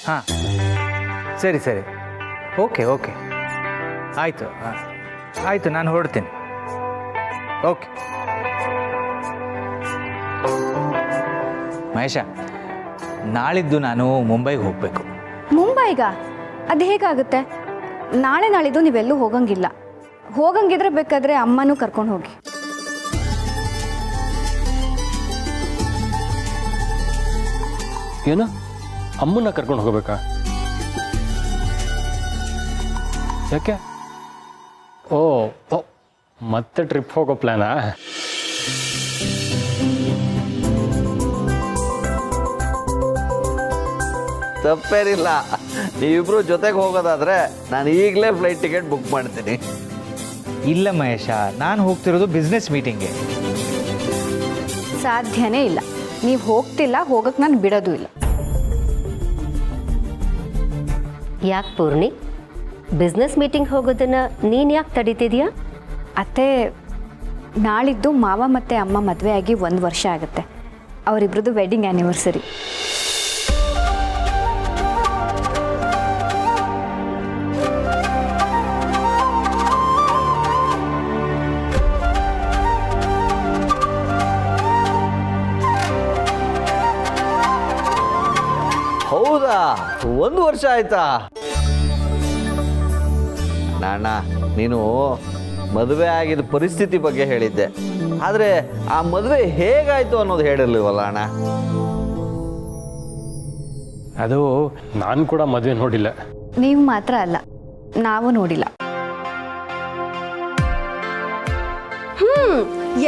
ಹಾಂ ಸರಿ ಸರಿ ಓಕೆ ಓಕೆ ಆಯಿತು ಆಯಿತು ನಾನು ಹೊರಡ್ತೀನಿ ಓಕೆ ಮಹೇಶ ನಾಳಿದ್ದು ನಾನು ಮುಂಬೈಗೆ ಹೋಗಬೇಕು. ಮುಂಬೈಗ? ಅದು ಹೇಗಾಗುತ್ತೆ? ನಾಳೆ ನಾಳಿದ್ದು ನೀವೆಲ್ಲೂ ಹೋಗಂಗಿಲ್ಲ. ಹೋಗಂಗಿದ್ರೆ ಬೇಕಾದರೆ ಅಮ್ಮನೂ ಕರ್ಕೊಂಡು ಹೋಗಿ. ಏನು ಅಮ್ಮನ್ನ ಕರ್ಕೊಂಡು ಹೋಗಬೇಕಾ? ಯಾಕೆ? ಓ ಮತ್ತೆ ಟ್ರಿಪ್ ಹೋಗೋ ಪ್ಲ್ಯಾನಾ? ತಪ್ಪೇನಿಲ್ಲ, ನೀವಿಬ್ರು ಜೊತೆಗೆ ಹೋಗೋದಾದ್ರೆ ನಾನು ಈಗಲೇ ಫ್ಲೈಟ್ ಟಿಕೆಟ್ ಬುಕ್ ಮಾಡ್ತೀನಿ. ಇಲ್ಲ ಮಹೇಶ, ನಾನು ಹೋಗ್ತಿರೋದು ಬಿಸ್ನೆಸ್ ಮೀಟಿಂಗ್ಗೆ. ಸಾಧ್ಯನೇ ಇಲ್ಲ. ನೀವು ಹೋಗ್ತಿಲ್ಲ, ಹೋಗಕ್ಕೆ ನಾನು ಬಿಡೋದು ಇಲ್ಲ. ಯಾಕೆ ಪೂರ್ಣಿ, ಬಿಸ್ನೆಸ್ ಮೀಟಿಂಗ್ ಹೋಗೋದನ್ನು ನೀನು ಯಾಕೆ ತಡೀತಿದ್ಯಾ? ಅತ್ತೆ, ನಾಳಿದ್ದು ಮಾವ ಮತ್ತು ಅಮ್ಮ ಮದುವೆ ಆಗಿ 1 ವರ್ಷ ಆಗುತ್ತೆ. ಅವರಿಬ್ರದ್ದು ವೆಡ್ಡಿಂಗ್ ಆ್ಯನಿವರ್ಸರಿ. ಹೌದಾ, 1 ವರ್ಷ ಆಯ್ತಾ? ನಾಣ್ಣ, ನೀನು ಮದುವೆ ಆಗಿದ್ದ ಪರಿಸ್ಥಿತಿ ಬಗ್ಗೆ ಹೇಳಿದ್ದೆ, ಆದರೆ ಆ ಮದುವೆ ಹೇಗಾಯ್ತು ಅನ್ನೋದು ಹೇಳಿರ್ಲಿವಲ್ಲ ಅಣ್ಣ. ಅದು ನಾನು ಕೂಡ ಮದುವೆ ನೋಡಿಲ್ಲ. ನೀವು ಮಾತ್ರ ಅಲ್ಲ, ನಾವು ನೋಡಿಲ್ಲ.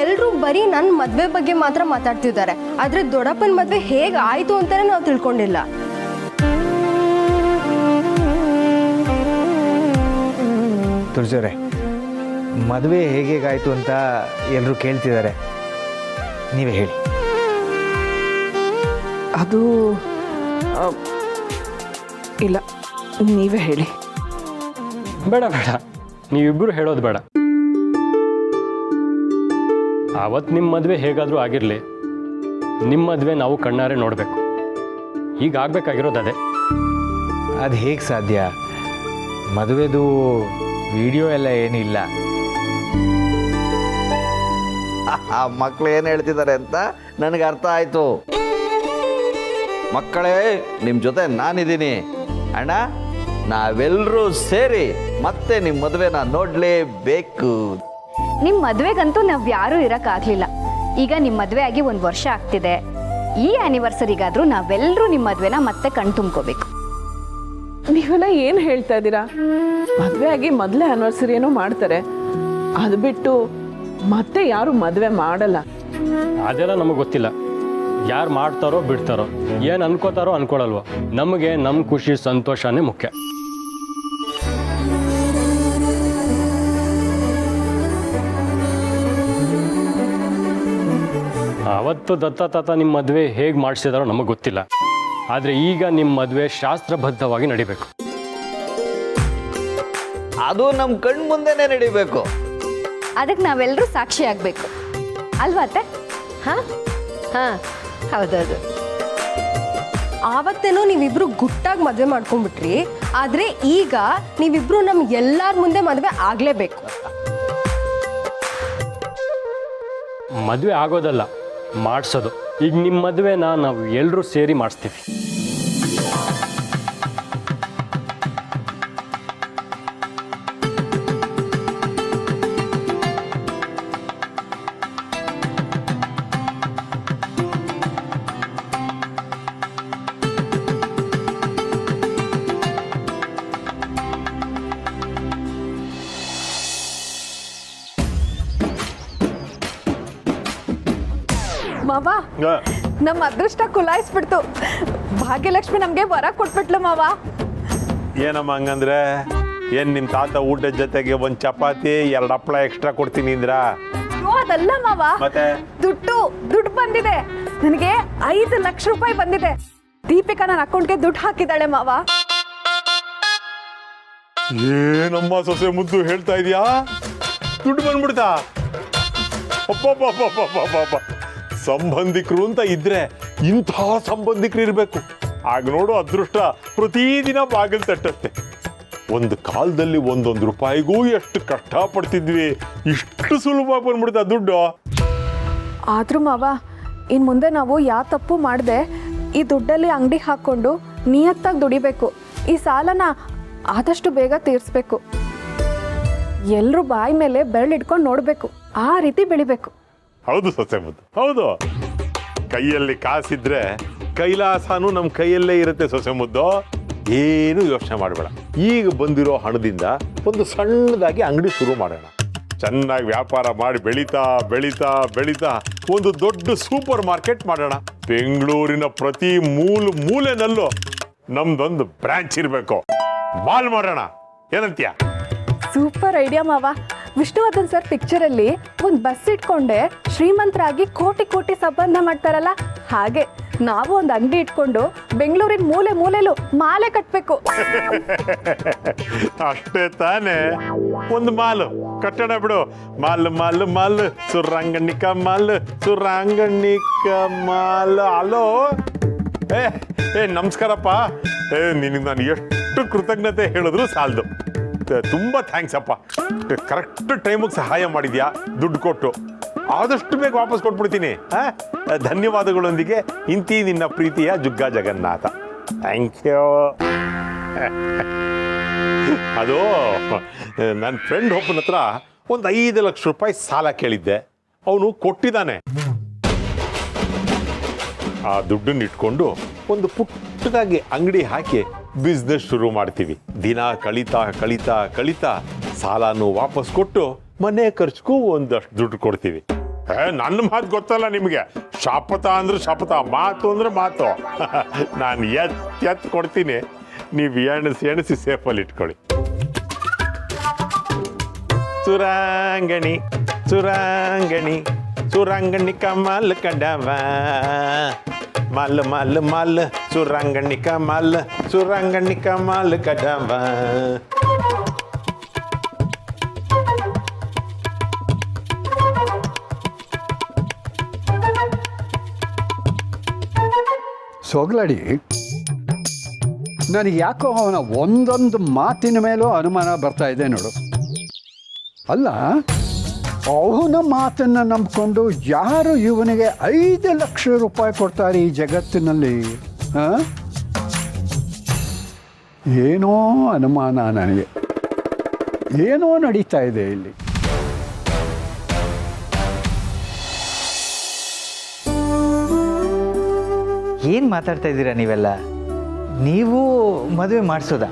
ಎಲ್ಲರೂ ಬರೀ ನನ್ನ ಮದುವೆ ಬಗ್ಗೆ ಮಾತ್ರ ಮಾತಾಡ್ತಿದ್ದಾರೆ, ಆದರೆ ದೊಡ್ಡಪ್ಪನ ಮದುವೆ ಹೇಗೆ ಆಯಿತು ಅಂತಾನೆ ನಾವು ತಿಳ್ಕೊಂಡಿಲ್ಲ. ತುಳಸಿಯವರೇ, ಮದುವೆ ಹೇಗಾಯಿತು ಅಂತ ಎಲ್ಲರೂ ಕೇಳ್ತಿದ್ದಾರೆ, ನೀವೇ ಹೇಳಿ. ಅದು ಇಲ್ಲ, ನೀವೇ ಹೇಳಿ. ಬೇಡ ಬೇಡ, ನೀವಿಬ್ಬರು ಹೇಳೋದು ಬೇಡ. ಆವತ್ತು ನಿಮ್ಮ ಮದುವೆ ಹೇಗಾದರೂ ಆಗಿರಲಿ, ನಿಮ್ಮ ಮದುವೆ ನಾವು ಕಣ್ಣಾರೆ ನೋಡಬೇಕು. ಈಗ ಆಗಬೇಕಾಗಿರೋದು ಅದೇ. ಅದು ಹೇಗೆ ಸಾಧ್ಯ? ಮದುವೆದು ವಿಡಿಯೋ ಎಲ್ಲ ಏನಿಲ್ಲ. ಆ ಮಕ್ಕಳು ಏನು ಹೇಳ್ತಿದ್ದಾರೆ ಅಂತ ನನಗೆ ಅರ್ಥ ಆಯ್ತು. ಮಕ್ಕಳೇ, ನಿಮ್ಮ ಜೊತೆ ನಾನಿದ್ದೀನಿ ಅಣ್ಣ. ನಾವೆಲ್ಲರೂ ಸೇರಿ ಮತ್ತೆ ನಿಮ್ಮ ಮದುವೆನ ನೋಡಲೇಬೇಕು. ನಿಮ್ಮ ಮದುವೆಗಂತೂ ನಾವು ಯಾರೂ ಇರೋಕ್ಕಾಗಲಿಲ್ಲ. ಈಗ ನಿಮ್ಮ ಮದುವೆ ಆಗಿ 1 ವರ್ಷ ಆಗ್ತಿದೆ. ಈ ಆ್ಯನಿವರ್ಸರಿಗಾದರೂ ನಾವೆಲ್ಲರೂ ನಿಮ್ಮ ಮದುವೆನ ಮತ್ತೆ ಕಣ್ ತುಂಬ್ಕೋಬೇಕು. ನೀವೆಲ್ಲ ಏನು ಹೇಳ್ತಾ ಇದ್ದೀರಾ? ಮದುವೆ ಆಗಿ ಮೊದಲೇ ಆ್ಯನಿವರ್ಸರಿ ಏನೋ ಮಾಡ್ತಾರೆ, ಅದು ಬಿಟ್ಟು ಮತ್ತೆ ಯಾರು ಮದುವೆ ಮಾಡಲ್ಲ. ಅದೆಲ್ಲ ನಮಗೆ ಗೊತ್ತಿಲ್ಲ. ಯಾರು ಮಾಡ್ತಾರೋ ಬಿಡ್ತಾರೋ, ಏನು ಅನ್ಕೋತಾರೋ ಅನ್ಕೊಳಲ್ವೋ, ನಮಗೆ ನಮ್ಮ ಖುಷಿ ಸಂತೋಷನೇ ಮುಖ್ಯ. ಅವತ್ತು ದತ್ತ ತಾತ ನಿಮ್ಮ ಮದುವೆ ಹೇಗೆ ಮಾಡಿಸಿದಾರೋ ನಮಗೆ ಗೊತ್ತಿಲ್ಲ, ಆದರೆ ಈಗ ನಿಮ್ಮ ಮದುವೆ ಶಾಸ್ತ್ರಬದ್ಧವಾಗಿ ನಡಿಬೇಕು. ಅದು ನಮ್ಮ ಕಣ್ಣು ಮುಂದೆನೇ ನಡಿಬೇಕು. ಅದಕ್ಕೆ ನಾವೆಲ್ಲರೂ ಸಾಕ್ಷಿ ಆಗಬೇಕು ಅಲ್ವಾ ಅತ್ತೆ? ಹಾಂ ಹಾಂ, ಹೌದೌದು. ಆವತ್ತೇನೋ ನೀವಿಬ್ರು ಗುಟ್ಟಾಗಿ ಮದುವೆ ಮಾಡ್ಕೊಂಡ್ಬಿಟ್ರಿ, ಆದರೆ ಈಗ ನೀವಿಬ್ರು ನಮ್ಗೆ ಎಲ್ಲರ ಮುಂದೆ ಮದುವೆ ಆಗಲೇಬೇಕು. ಮದುವೆ ಆಗೋದಲ್ಲ, ಮಾಡಿಸೋದು. ಈಗ ನಿಮ್ಮ ಮದುವೆನ ನಾವು ಎಲ್ಲರೂ ಸೇರಿ ಮಾಡಿಸ್ತೀವಿ. ಮಾವ, ನಮ್ಮ ಅದೃಷ್ಟ ಕುಲಾಯಿಸ್ಬಿಡ್ತು. ಭಾಗ್ಯಲಕ್ಷ್ಮಿ ನಮ್ಗೆ ವರ ಕೊಟ್ಬಿಟ್ಲು ಮಾವ. ಏನಮ್ಮ ಹಂಗಂದ್ರೆ? ಏನ್ ನಿಮ್ಮ ತಾತ ಊಟದ ಜೊತೆಗೆ 1 ಚಪಾತಿ 2 ಹಪ್ಪಳ ಎಕ್ಸ್ಟ್ರಾ ಕೊಡ್ತೀನಿ ಅಂದ್ರ? ಅದಲ್ಲ ಮಾವ, ಮತ್ತೆ ದುಡ್ಡು ಬಂದಿದೆ ನನಗೆ. 5 ಲಕ್ಷ ರೂಪಾಯಿ ಬಂದಿದೆ. ದೀಪಿಕಾ ನನ್ನ ಅಕೌಂಟ್ಗೆ ದುಡ್ಡು ಹಾಕಿದ್ದಾಳೆ ಮಾವ. ಏನಮ್ಮ ಸೊಸೆ ಮುದ್ದು ಹೇಳ್ತಾ ಇದೀಯಾ? ದುಡ್ಡು ಬಂದ್ಬಿಡ್ತಾ? ಸಂಬಂಧಿಕರು ಅಂತ ಇದ್ರೆ ಇಂಥ ಸಂಬಂಧಿಕರು ಇರ್ಬೇಕು. ಆಗ ನೋಡು ಅದೃಷ್ಟ ಪ್ರತಿದಿನ ಬಾಗಿಲು ತಟ್ಟತ್ತೆ. ಒಂದು ಕಾಲದಲ್ಲಿ ಒಂದೊಂದು ರೂಪಾಯಿಗೂ ಎಷ್ಟು ಕಷ್ಟಪಡ್ತಿದ್ವಿ, ಇಷ್ಟು ಸುಲಭ ಬಂದ್ಬಿಡ್ತಾ ದುಡ್ಡು. ಆದ್ರೂ ಮಾವ ಇನ್ನು ಮುಂದೆ ನಾವು ಯಾವ ತಪ್ಪು ಮಾಡದೆ ಈ ದುಡ್ಡಲ್ಲಿ ಅಂಗಡಿ ಹಾಕ್ಕೊಂಡು ನಿಯತ್ತಾಗಿ ದುಡಿಬೇಕು. ಈ ಸಾಲನ ಆದಷ್ಟು ಬೇಗ ತೀರಿಸ್ಬೇಕು. ಎಲ್ಲರೂ ಬಾಯಿ ಮೇಲೆ ಬೆರಳಿಟ್ಕೊಂಡು ನೋಡಬೇಕು, ಆ ರೀತಿ ಬೆಳಿಬೇಕು. ಹೌದು ಸೊಸೆ ಮುದ್ದು, ಹೌದು. ಕೈಯಲ್ಲಿ ಕಾಸಿದ್ರೆ ಕೈಲಾಸನೂ ನಮ್ಮ ಕೈಯಲ್ಲೇ ಇರುತ್ತೆ ಸೊಸೆ ಮುದ್ದು. ಏನು ಯೋಚನೆ ಮಾಡಬೇಡ. ಈಗ ಬಂದಿರೋ ಹಣದಿಂದ ಒಂದು ಸಣ್ಣದಾಗಿ ಅಂಗಡಿ ಶುರು ಮಾಡೋಣ. ಚೆನ್ನಾಗಿ ವ್ಯಾಪಾರ ಮಾಡಿ ಬೆಳೀತಾ ಬೆಳೀತಾ ಬೆಳೀತಾ ಒಂದು ದೊಡ್ಡ ಸೂಪರ್ ಮಾರ್ಕೆಟ್ ಮಾಡೋಣ. ಬೆಂಗಳೂರಿನ ಪ್ರತಿ ಮೂಲೆನಲ್ಲೂ ನಮ್ದೊಂದು ಬ್ರಾಂಚ್ ಇರಬೇಕು. ಮಾಲ್ ಮಾಡೋಣ, ಏನಂತೀಯ? ಸೂಪರ್ ಐಡಿಯಾ ಮಾವ. ವಿಷ್ಣುವರ್ಧನ್ ಸರ್ ಪಿಕ್ಚರಲ್ಲಿ ಒಂದು ಬಸ್ ಇಟ್ಕೊಂಡೆ ಶ್ರೀಮಂತರಾಗಿ ಕೋಟಿ ಕೋಟಿ ಸಂಬಂಧ ಮಾಡ್ತಾರಲ್ಲ, ಹಾಗೆ ನಾವು ಒಂದು ಅಂಗಡಿ ಇಟ್ಕೊಂಡು ಬೆಂಗಳೂರಿನ ಮೂಲೆಲೂ ಮಾಲೆ ಕಟ್ಟಬೇಕು. ಅಷ್ಟೇ ತಾನೇ, ಒಂದು ಮಾಲು ಕಟ್ಟಡ ಬಿಡು. Mall ಸುರಂಗಣಿಕ mall. ಹಲೋ, ಏ ನಮಸ್ಕಾರಪ್ಪ. ನಿನಗೆ ನಾನು ಎಷ್ಟು ಕೃತಜ್ಞತೆ ಹೇಳಿದ್ರು ಸಾಲದು. ತುಂಬ ಥ್ಯಾಂಕ್ಸ್ ಅಪ್ಪ. ಕರೆಕ್ಟ್ ಟೈಮಿಗೆ ಸಹಾಯ ಮಾಡಿದ್ಯಾ, ದುಡ್ಡು ಕೊಟ್ಟು. ಆದಷ್ಟು ಬೇಗ ವಾಪಸ್ ಕೊಟ್ಬಿಡ್ತೀನಿ. ಧನ್ಯವಾದಗಳೊಂದಿಗೆ ಇಂತಿ ನಿನ್ನ ಪ್ರೀತಿಯ ಜುಗ್ಗ ಜಗನ್ನಾಥ. Thank you. ಅದು ನನ್ನ ಫ್ರೆಂಡ್ ಒಬ್ಬನ ಹತ್ರ ಒಂದು 5 ಲಕ್ಷ ರೂಪಾಯಿ ಸಾಲ ಕೇಳಿದ್ದೆ, ಅವನು ಕೊಟ್ಟಿದ್ದಾನೆ. ಆ ದುಡ್ಡನ್ನ ಇಟ್ಕೊಂಡು ಒಂದು ಪುಟ್ಟದಾಗಿ ಅಂಗಡಿ ಹಾಕಿ ಬಿಸ್ನೆಸ್ ಶುರು ಮಾಡ್ತೀವಿ. ದಿನ ಕಳೀತಾ ಕಳೀತಾ ಕಳೀತಾ ಸಾಲನೂ ವಾಪಸ್ ಕೊಟ್ಟು ಮನೆ ಖರ್ಚಿಗೂ ಒಂದಷ್ಟು ದುಡ್ಡು ಕೊಡ್ತೀವಿ. ನನ್ನ ಮಾತು ಗೊತ್ತಲ್ಲ ನಿಮಗೆ, ಶಾಪತ ಅಂದ್ರೆ ಶಾಪತ, ಮಾತು ಅಂದ್ರೆ ಮಾತು. ನಾನು ಎತ್ ಕೊಡ್ತೀನಿ, ನೀವು ಎಣಿಸಿ ಸೇಫಲ್ಲಿ ಇಟ್ಕೊಳ್ಳಿ. ಸುರಂಗಣಿ ಕಮಲ್ ಕಂಡವ ಮಾಲ್ ಸುರಂಗಣಿ ಕಮಲ್ ಕಂಡವ. ಸೋಗ್ಲಾಡಿ, ನನಗೆ ಯಾಕೋ ಅವನ ಒಂದೊಂದು ಮಾತಿನ ಮೇಲೂ ಅನುಮಾನ ಬರ್ತಾ ಇದೆ ನೋಡು. ಅಲ್ಲ, ಅವನ ಮಾತನ್ನು ನಂಬಿಕೊಂಡು ಯಾರು ಇವನಿಗೆ 5 ಲಕ್ಷ ರೂಪಾಯಿ ಕೊಡ್ತಾರೆ ಈ ಜಗತ್ತಿನಲ್ಲಿ? ಏನೋ ಅನುಮಾನ, ನನಗೆ ಏನೋ ನಡೀತಾ ಇದೆ ಇಲ್ಲಿ. ಏನು ಮಾತಾಡ್ತಾ ಇದ್ದೀರಾ ನೀವೆಲ್ಲ? ನೀವು ಮದುವೆ ಮಾಡಿಸೋದಾ?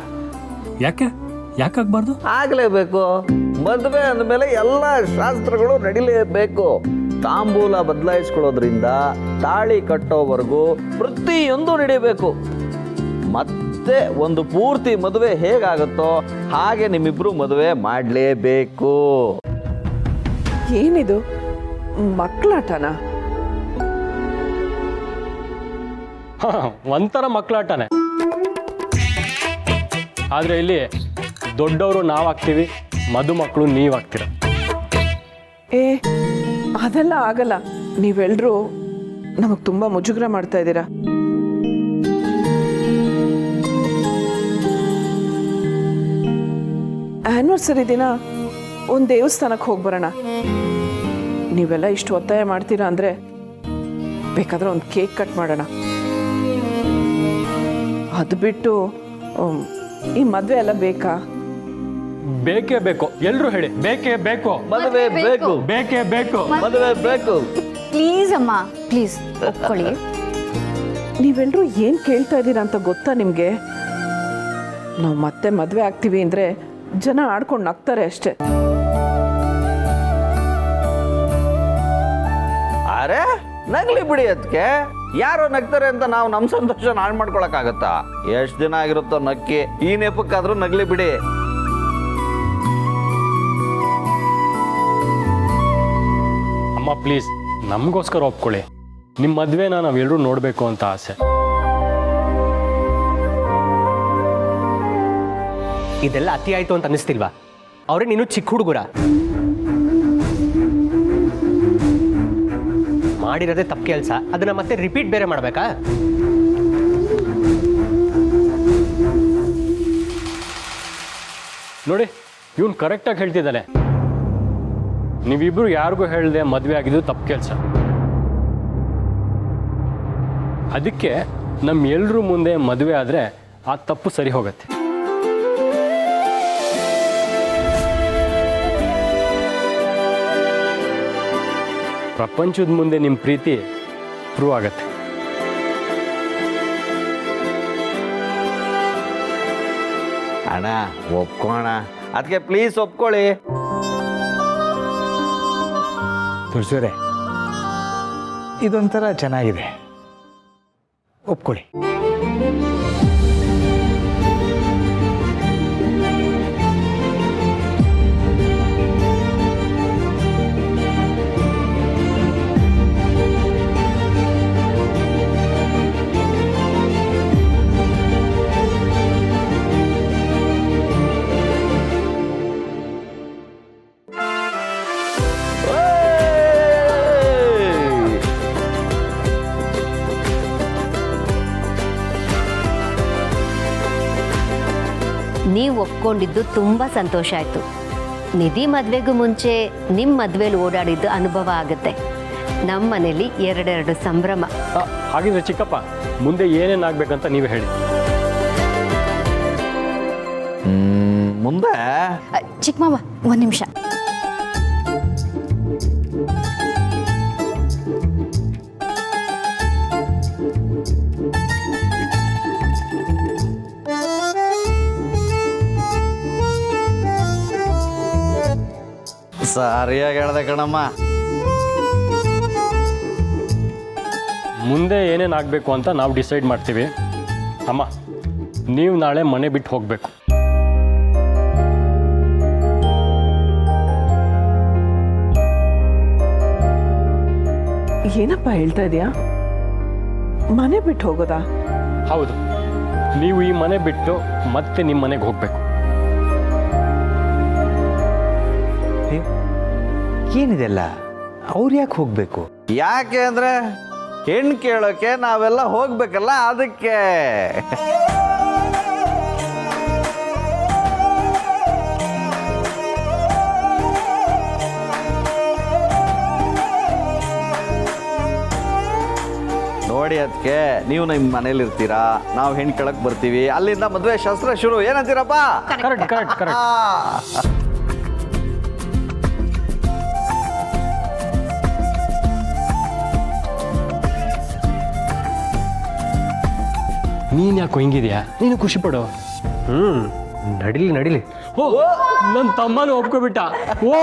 ಯಾಕಾಗಬಾರ್ದು? ಆಗಲೇಬೇಕು. ಮದುವೆ ಅಂದಮೇಲೆ ಎಲ್ಲ ಶಾಸ್ತ್ರಗಳು ನಡಿಲೇಬೇಕು. ತಾಂಬೂಲ ಬದಲಾಯಿಸ್ಕೊಳ್ಳೋದ್ರಿಂದ ತಾಳಿ ಕಟ್ಟೋವರೆಗೂ ಪ್ರತಿಯೊಂದು ನಡಿಬೇಕು. ಮತ್ತೆ ಒಂದು ಪೂರ್ತಿ ಮದುವೆ ಹೇಗಾಗುತ್ತೋ ಹಾಗೆ ನಿಮ್ಮಿಬ್ರು ಮದುವೆ ಮಾಡಲೇಬೇಕು. ಏನಿದು ಮಕ್ಕಳಾಟನ? ಒಂಥರ ಮಕ್ಕಳಾಟನೆ. ಆದರೆ ಇಲ್ಲಿ ದೊಡ್ಡವರು ನಾವಾಗ್ತೀವಿ, ಮದುಮಕ್ಕಳು ನೀವಾಗ್ತೀರ. ಅದೆಲ್ಲ ಆಗಲ್ಲ. ನೀವೆಲ್ಲರೂ ನಮಗೆ ತುಂಬ ಮುಜುಗರ ಮಾಡ್ತಾ ಇದ್ದೀರಾ. ಆ್ಯನಿವರ್ಸರಿ ದಿನ ಒಂದು ದೇವಸ್ಥಾನಕ್ಕೆ ಹೋಗಿ ಬರೋಣ. ನೀವೆಲ್ಲ ಇಷ್ಟು ಒತ್ತಾಯ ಮಾಡ್ತೀರಾ ಅಂದರೆ ಬೇಕಾದ್ರೆ ಒಂದು ಕೇಕ್ ಕಟ್ ಮಾಡೋಣ. ಅದು ಬಿಟ್ಟು ಈ ಮದುವೆ ಎಲ್ಲ ಬೇಕಾ? ಬೇಕೇ ಬೇಕು. ಎಲ್ಲರೂ ಹೇಳಿ, ಬೇಕೇ ಬೇಕು. ಮದುವೆ ಬೇಕು, ಬೇಕೇ ಬೇಕು, ಮದುವೆ ಬೇಕು. ಪ್ಲೀಸ್ ಅಮ್ಮ, ಪ್ಲೀಸ್ ಒಪ್ಕೊಳ್ಳಿ. ನೀವೆಲ್ಲರೂ ಏನು ಕೇಳ್ತಾ ಇದ್ದೀರಾ ಅಂತ ಗೊತ್ತಾ ನಿಮಗೆ? ನಾವು ಮತ್ತೆ ಮದುವೆ ಆಗ್ತೀವಿ ಅಂದರೆ ಜನ ಆಡ್ಕೊಂಡು ನಗ್ತಾರೆ ಅಷ್ಟೇ. ಅರೆ ನಗ್ಲಿ ಬಿಡಿ, ಅದಕ್ಕೆ ಯಾರೋ ನಗ್ತಾರೆ ಅಂತ ನಾವು ನಮ್ಮ ಸಂತೋಷ ಹಾಳು ಮಾಡ್ಕೊಳಕ್ಕಾಗತ್ತಾ? ಎಷ್ಟು ದಿನ ಆಗಿರುತ್ತೋ ನಕ್ಕಿ, ಈ ನೆಪಕ್ಕಾದ್ರೂ ನಗ್ಲಿ ಬಿಡಿ. ಅಮ್ಮ ಪ್ಲೀಸ್, ನಮಗೋಸ್ಕರ ಒಪ್ಕೊಳ್ಳಿ. ನಿಮ್ಮ ಮದುವೆನ ನಾವೆಲ್ಲರೂ ನೋಡಬೇಕು ಅಂತ ಆಸೆ. ಇದೆಲ್ಲ ಅತಿ ಆಯ್ತು ಅಂತ ಅನ್ನಿಸ್ತಿಲ್ವಾ? ಅವ್ರೆ ನೀನು ಚಿಕ್ಕ ಹುಡುಗರ, ಮಾಡಿರೋದೇ ತಪ್ಪು ಕೆಲಸ, ಅದನ್ನ ಮತ್ತೆ ರಿಪೀಟ್ ಬೇರೆ ಮಾಡಬೇಕಾ? ನೋಡಿ ಇವನು ಕರೆಕ್ಟಾಗಿ ಹೇಳ್ತಿದ್ದಾನೆ. ನೀವಿಬ್ರು ಯಾರಿಗೂ ಹೇಳ್ದೆ ಮದುವೆ ಆಗಿದ್ದು ತಪ್ಪು ಕೆಲಸ. ಅದಕ್ಕೆ ನಮ್ಮ ಎಲ್ರ ಮುಂದೆ ಮದುವೆ ಆದರೆ ಆ ತಪ್ಪು ಸರಿ ಹೋಗುತ್ತೆ. ಪ್ರಪಂಚದ ಮುಂದೆ ನಿಮ್ಮ ಪ್ರೀತಿ ಪ್ರೂವ್ ಆಗತ್ತೆ. ಅಣ್ಣ ಒಪ್ಕೋಣ, ಅದಕ್ಕೆ ಪ್ಲೀಸ್ ಒಪ್ಕೊಳ್ಳಿ. ತುಳಸಿಯವರೇ, ಇದೊಂಥರ ಚೆನ್ನಾಗಿದೆ, ಒಪ್ಕೊಳ್ಳಿ. ನೀವು ಒಪ್ಕೊಂಡಿದ್ದು ತುಂಬ ಸಂತೋಷ ಆಯಿತು. ನಿಧಿ ಮದುವೆಗೂ ಮುಂಚೆ ನಿಮ್ಮ ಮದುವೆಲಿ ಓಡಾಡಿದ್ದು ಅನುಭವ ಆಗುತ್ತೆ. ನಮ್ಮ ಮನೇಲಿ ಎರಡೆರಡು ಸಂಭ್ರಮ. ಹಾಗಿದ್ರೆ ಚಿಕ್ಕಪ್ಪ, ಮುಂದೆ ಏನೇನಾಗಬೇಕಂತ ನೀವು ಹೇಳಿ. ಮುಂದೆ ಚಿಕ್ಕ ಮಾವ ಒಂದು ನಿಮಿಷ. ಸರಿಯಾಗಿ ಹೇಳ್ದೆ ಕಣಮ್ಮ. ಮುಂದೆ ಏನೇನಾಗಬೇಕು ಅಂತ ನಾವು ಡಿಸೈಡ್ ಮಾಡ್ತೀವಿ. ಅಮ್ಮ, ನೀವು ನಾಳೆ ಮನೆ ಬಿಟ್ಟು ಹೋಗಬೇಕು. ಏನಪ್ಪ ಹೇಳ್ತಾ ಇದೀಯಾ? ಮನೆ ಬಿಟ್ಟು ಹೋಗೋದಾ? ಹೌದು, ನೀವು ಈ ಮನೆ ಬಿಟ್ಟು ಮತ್ತೆ ನಿಮ್ಮ ಮನೆಗೆ ಹೋಗಬೇಕು. ಏನಿದೆಲ್ಲ? ಅವ್ರು ಯಾಕೆ ಹೋಗಬೇಕು? ಯಾಕೆ ಅಂದ್ರೆ ಹೆಣ್ಣು ಕೇಳೋಕೆ ನಾವೆಲ್ಲ ಹೋಗ್ಬೇಕಲ್ಲ, ಅದಕ್ಕೆ. ನೋಡಿ, ಅದಕ್ಕೆ ನೀವು ನಿಮ್ಮ ಮನೇಲಿ ಇರ್ತೀರಾ, ನಾವು ಹೆಣ್ಣು ಕೇಳಕ್ ಬರ್ತೀವಿ, ಅಲ್ಲಿಂದ ಮದುವೆ ಶಾಸ್ತ್ರ ಶುರು. ಏನಂತೀರಪ್ಪ? Correct correct correct. ನೀನು ಯಾಕೆ ಹಿಂಗಿದ್ಯಾ? ನೀನು ಖುಷಿ ಪಡು. ನಡಿಲಿ ನಡಿಲಿ. ಓ, ನನ್ನ ತಮ್ಮನೂ ಒಪ್ಕೊಬಿಟ್ಟ. ಓ,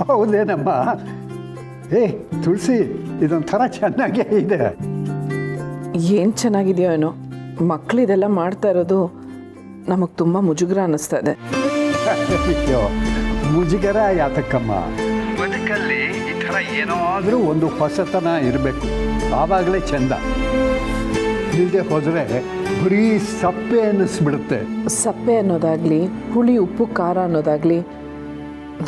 ಹೌದೇನಮ್ಮ? ಏ ತುಳಸಿ, ಇದೊಂಥರ ಚೆನ್ನಾಗೇ ಇದೆ. ಏನು ಚೆನ್ನಾಗಿದೆಯೋ ಏನೋ, ಮಕ್ಕಳು ಇದೆಲ್ಲ ಮಾಡ್ತಾ ಇರೋದು ನಮಗೆ ತುಂಬ ಮುಜುಗರ ಅನ್ನಿಸ್ತಾ ಇದೆ. ಅಯ್ಯೋ, ಮುಜುಗರ ಯಾತಕ್ಕಮ್ಮ? ಬದುಕಲ್ಲಿ ಈ ಥರ ಏನಾದರೂ ಒಂದು ಹೊಸತನ ಇರಬೇಕು, ಆವಾಗಲೇ ಚೆಂದ. ಇಲ್ಲದೆ ಹೋದರೆ ಬರೀ ಸಪ್ಪೆ ಅನ್ನಿಸ್ಬಿಡುತ್ತೆ. ಸಪ್ಪೆ ಅನ್ನೋದಾಗಲಿ, ಹುಳಿ ಉಪ್ಪು ಖಾರ ಅನ್ನೋದಾಗಲಿ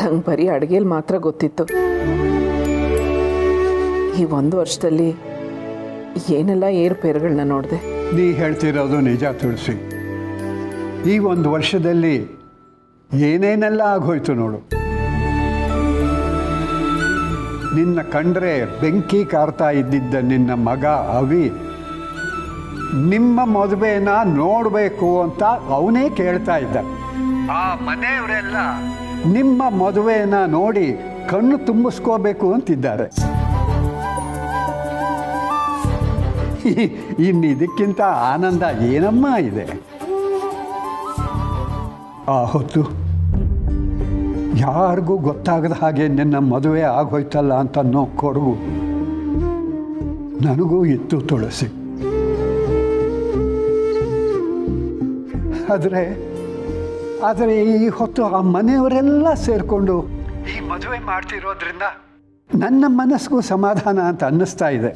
ನಂಗೆ ಬರೀ ಅಡುಗೆಲಿ ಮಾತ್ರ ಗೊತ್ತಿತ್ತು. ಈ 1 ವರ್ಷದಲ್ಲಿ ಏನೆಲ್ಲ ಏರುಪೇರುಗಳನ್ನ ನೋಡಿದೆ. ನೀ ಹೇಳ್ತಿರೋದು ನಿಜ ತುಳಸಿ. ಈ 1 ವರ್ಷದಲ್ಲಿ ಏನೇನೆಲ್ಲ ಆಗೋಯ್ತು ನೋಡು. ನಿನ್ನ ಕಂಡ್ರೆ ಬೆಂಕಿ ಕಾರ್ತಾ ಇದ್ದಿದ್ದ ನಿನ್ನ ಮಗ ಅವಿ ನಿಮ್ಮ ಮದುವೆನ ನೋಡಬೇಕು ಅಂತ ಅವನೇ ಕೇಳ್ತಾ ಇದ್ದ. ಆ ಮನೆಯವರೆಲ್ಲ ನಿಮ್ಮ ಮದುವೆನ ನೋಡಿ ಕಣ್ಣು ತುಂಬಿಸ್ಕೋಬೇಕು ಅಂತಿದ್ದಾರೆ. ಇನ್ನು ಇದಕ್ಕಿಂತ ಆನಂದ ಏನಮ್ಮ ಇದೆ? ಆ ಹೊತ್ತು ಯಾರಿಗೂ ಗೊತ್ತಾಗದ ಹಾಗೆ ನಿನ್ನ ಮದುವೆ ಆಗೋಯ್ತಲ್ಲ ಅಂತ ಅನ್ನೋ ಕೊರಗು ನನಗೂ ಇತ್ತು ತುಳಸಿ. ಆದರೆ ಈ ಹೊತ್ತು ಆ ಮನೆಯವರೆಲ್ಲ ಸೇರಿಕೊಂಡು ಈ ಮದುವೆ ಮಾಡ್ತಿರೋದ್ರಿಂದ ನನ್ನ ಮನಸ್ಸಿಗೂ ಸಮಾಧಾನ ಅಂತ ಅನ್ನಿಸ್ತಾ ಇದೆ.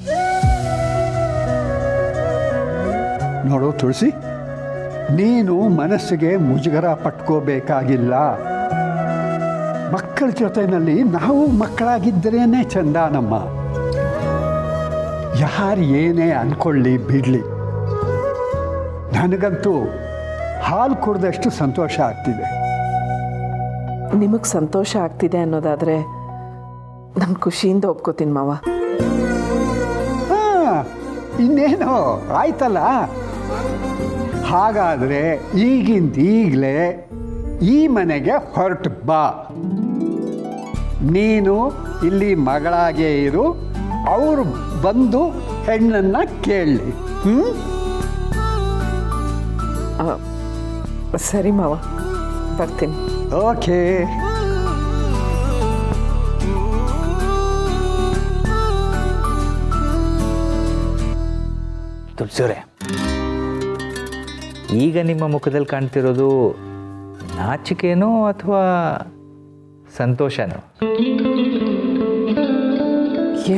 ನೋಡು ತುಳಸಿ, ನೀನು ಮನಸ್ಸಿಗೆ ಮುಜುಗರ ಪಟ್ಕೋಬೇಕಾಗಿಲ್ಲ. ಮಕ್ಕಳ ಜೊತೆಯಲ್ಲಿ ನಾವು ಮಕ್ಕಳಾಗಿದ್ದರೇನೆ ಚಂದ ನಮ್ಮ. ಯಾರು ಏನೇ ಅಂದ್ಕೊಳ್ಳಿ ಬಿಡಲಿ, ನನಗಂತೂ ಹಾಲು ಕುಡ್ದಷ್ಟು ಸಂತೋಷ ಆಗ್ತಿದೆ. ನಿಮಗೆ ಸಂತೋಷ ಆಗ್ತಿದೆ ಅನ್ನೋದಾದರೆ ನಾನು ಖುಷಿಯಿಂದ ಒಪ್ಕೋತೀನಿ ಮಾವ. ಇನ್ನೇನು ಆಯ್ತಲ್ಲ. ಹಾಗಾದರೆ ಈಗಿಂದೀಗಲೇ ಈ ಮನೆಗೆ ಹೊರಟು ಬಾ. ನೀನು ಇಲ್ಲಿ ಮಗಳಾಗೇ ಇರು, ಅವರು ಬಂದು ಹೆಣ್ಣನ್ನು ಕೇಳಲಿ. ಸರಿ ಮಾವ, ಬರ್ತೀನಿ. ಓಕೆ. ತುಳಸಿಯವರೇ, ಈಗ ನಿಮ್ಮ ಮುಖದಲ್ಲಿ ಕಾಣ್ತಿರೋದು ನಾಚಿಕೆನೋ ಅಥವಾ ಸಂತೋಷನೋ?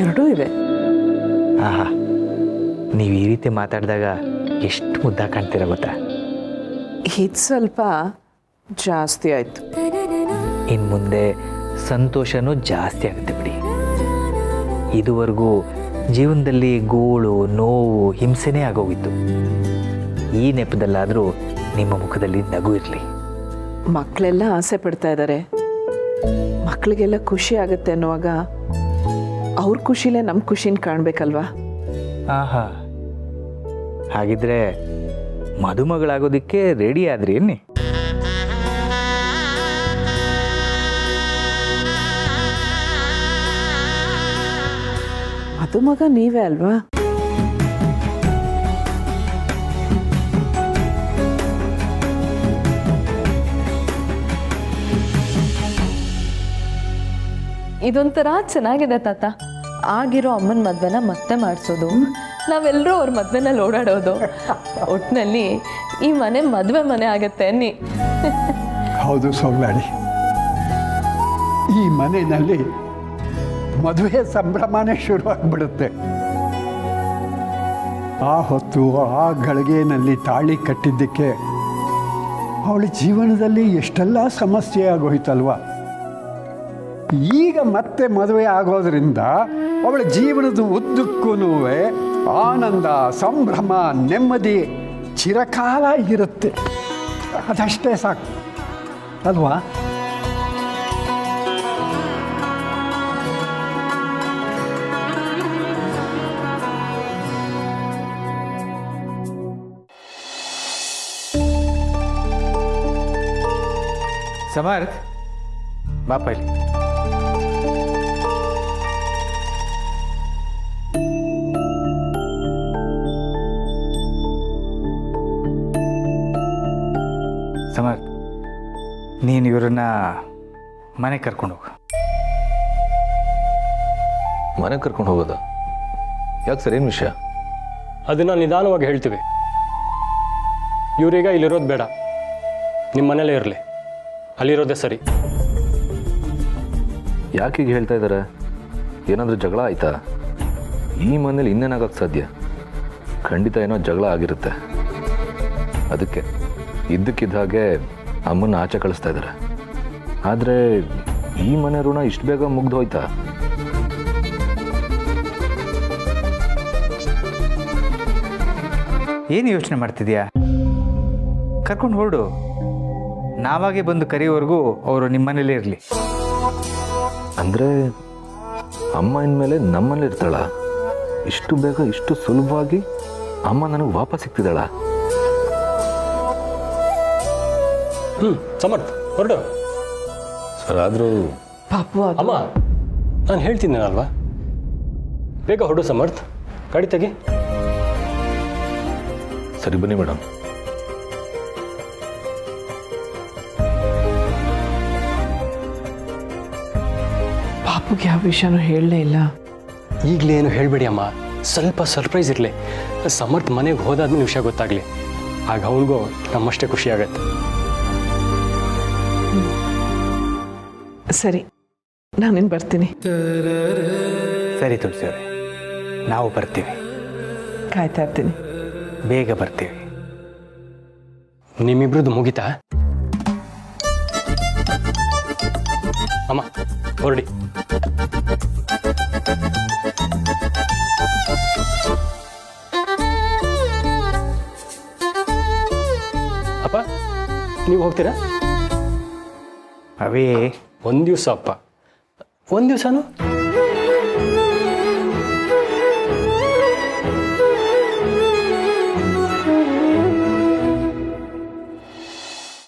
ಎರಡೂ ಇದೆ. ಆಹಾ, ನೀವು ಈ ರೀತಿ ಮಾತಾಡಿದಾಗ ಎಷ್ಟು ಮುದ್ದಾಗಿ ಕಾಣ್ತೀರ ಗೊತ್ತಾ? ಇದು ಸ್ವಲ್ಪ ಜಾಸ್ತಿ ಆಯಿತು. ಇನ್ನು ಮುಂದೆ ಸಂತೋಷನೂ ಜಾಸ್ತಿ ಆಗುತ್ತೆ ಬಿಡಿ. ಇದುವರೆಗೂ ಜೀವನದಲ್ಲಿ ಗೋಳು, ನೋವು, ಹಿಂಸೆನೇ ಆಗೋಗಿತ್ತು. ಈ ನೆಪದಲ್ಲಾದರೂ ನಿಮ್ಮ ಮುಖದಲ್ಲಿ ನಗು ಇರಲಿ. ಮಕ್ಕಳೆಲ್ಲ ಆಸೆ ಪಡ್ತಾ ಇದ್ದಾರೆ, ಮಕ್ಕಳಿಗೆಲ್ಲ ಖುಷಿ ಆಗುತ್ತೆ ಅನ್ನುವಾಗ ಅವ್ರ ಖುಷಿಲೇ ನಮ್ಮ ಖುಷಿನ ಕಾಣಬೇಕಲ್ವಾ? ಆಹಾ, ಹಾಗಿದ್ರೆ ಮದುಮಗಳಾಗೋದಕ್ಕೆ ರೆಡಿ ಆದ್ರಿ ಅನ್ನಿ? ಮದುಮಗ ನೀವೇ ಅಲ್ವಾ? ಇದೊಂಥರ ಚೆನ್ನಾಗಿದೆ ತಾತ. ಆಗಿರೋ ಅಮ್ಮನ ಮದ್ವೆನ ಮತ್ತೆ ಮಾಡಿಸೋದು, ನಾವೆಲ್ಲರೂ ಅವ್ರ ಮದ್ವೆನಲ್ಲಿ ಓಡಾಡೋದು. ಒಟ್ಟಿನಲ್ಲಿ ಈ ಮನೆ ಮದುವೆ ಮನೆ ಆಗತ್ತೆ ಅನ್ನಿ. ಹೌದು ಸೋಗ್ಲಾಡಿ, ಈ ಮನೆಯಲ್ಲಿ ಮದುವೆ ಸಂಭ್ರಮನೇ ಶುರುವಾಗ್ಬಿಡುತ್ತೆ. ಆ ಹೊತ್ತು ಆ ಗಳಿಗೆನಲ್ಲಿ ತಾಳಿ ಕಟ್ಟಿದ್ದಕ್ಕೆ ಅವಳ ಜೀವನದಲ್ಲಿ ಎಷ್ಟೆಲ್ಲ ಸಮಸ್ಯೆ ಆಗೋಯ್ತಲ್ವ. ಈಗ ಮತ್ತೆ ಮದುವೆ ಆಗೋದ್ರಿಂದ ಅವಳ ಜೀವನದ ಉದ್ದಕ್ಕೂ ಆನಂದ, ಸಂಭ್ರಮ, ನೆಮ್ಮದಿ ಚಿರಕಾಲ ಇರುತ್ತೆ. ಅದಷ್ಟೇ ಸಾಕು ಅಲ್ವಾ? ಸಮರ್ಥ್, ಬಾಪ ಇಲ್ಲಿ. ಸಮರ್ಥ್, ನೀನು ಇವರನ್ನ ಮನೆಗೆ ಕರ್ಕೊಂಡು ಹೋಗು. ಮನೆಗೆ ಕರ್ಕೊಂಡು ಹೋಗೋದ? ಯಾಕೆ ಸರ್, ಏನು ವಿಷಯ? ಅದನ್ನು ನಿಧಾನವಾಗಿ ಹೇಳ್ತೀವಿ. ಇವರೀಗ ಇಲ್ಲಿರೋದು ಬೇಡ, ನಿಮ್ಮ ಮನೇಲೇ ಇರಲಿ, ಅಲ್ಲಿರೋದೇ ಸರಿ. ಯಾಕೆ ಈಗ ಹೇಳ್ತಾ ಇದ್ದಾರೆ? ಏನಾದರೂ ಜಗಳ ಆಯ್ತಾ? ಈ ಮನೇಲಿ ಇನ್ನೇನಾಗಕ್ಕೆ ಸಾಧ್ಯ? ಖಂಡಿತ ಏನೋ ಜಗಳ ಆಗಿರುತ್ತೆ. ಅದಕ್ಕೆ ಇದ್ದಕ್ಕಿದ್ದ ಹಾಗೆ ಅಮ್ಮನ್ನ ಆಚೆ ಕಳಿಸ್ತಾ ಇದ್ದಾರೆ. ಆದರೆ ಈ ಮನೆ ಋಣ ಇಷ್ಟು ಬೇಗ ಮುಗ್ದು ಹೋಯ್ತಾ? ಏನು ಯೋಚನೆ ಮಾಡ್ತಿದ್ಯಾ? ಕರ್ಕೊಂಡು ಹೊರಡು. ನಾವಾಗೆ ಬಂದು ಕರೆಯೋವರೆಗೂ ಅವರು ನಿಮ್ಮನೇಲೇ ಇರಲಿ. ಅಂದರೆ ಅಮ್ಮ ಇನ್ಮೇಲೆ ನಮ್ಮಲ್ಲಿ ಇರ್ತಾಳ? ಇಷ್ಟು ಬೇಗ, ಇಷ್ಟು ಸುಲಭವಾಗಿ ಅಮ್ಮ ನನಗೆ ವಾಪಸ್ ಸಿಗ್ತಿದ್ದಾಳ? ಸಮರ್ಥ, ಹೊರಡು. ಸರ್, ಆದರೂ ಪಾಪು ಅಮ್ಮ, ನಾನು ಹೇಳ್ತಿದ್ದೀನಲ್ವಾ, ಬೇಗ ಹೊರಡು ಸಮರ್ಥ. ಗಾಡಿ ತೆಗಿ. ಸರಿ, ಬನ್ನಿ ಮೇಡಮ್. ಪಾಪುಗೆ ಯಾವ ವಿಷಯನೂ ಹೇಳಲೇ ಇಲ್ಲ. ಈಗಲೇ ಏನು ಹೇಳಬೇಡಿ ಅಮ್ಮ, ಸ್ವಲ್ಪ ಸರ್ಪ್ರೈಸ್ ಇರಲಿ. ಸಮರ್ಥ ಮನೆಗೆ ಹೋದಾದ್ಮೇಲೆ ವಿಷಯ ಗೊತ್ತಾಗಲಿ, ಆಗ ಅವನಿಗೂ ನಮ್ಮಷ್ಟೇ ಖುಷಿ ಆಗತ್ತೆ. ಸರಿ, ನಾನಿನ್ನು ಬರ್ತೀನಿ. ಸರಿ ತುಳಸಿ ಅವರೇ, ನಾವು ಬರ್ತೀವಿ. ಕಾಯ್ತಾ ಇರ್ತೀನಿ. ಬೇಗ ಬರ್ತೀವಿ. ನಿಮ್ಮಿಬ್ರದ್ದು ಮುಗಿತಾ? ಅಮ್ಮ ಹೊರಡಿ. ಅಪ್ಪ ನೀವು ಹೋಗ್ತೀರಾ? ಅವೇ ಒಂದು ದಿವಸ ಅಪ್ಪ, ಒಂದು ದಿವಸನೂ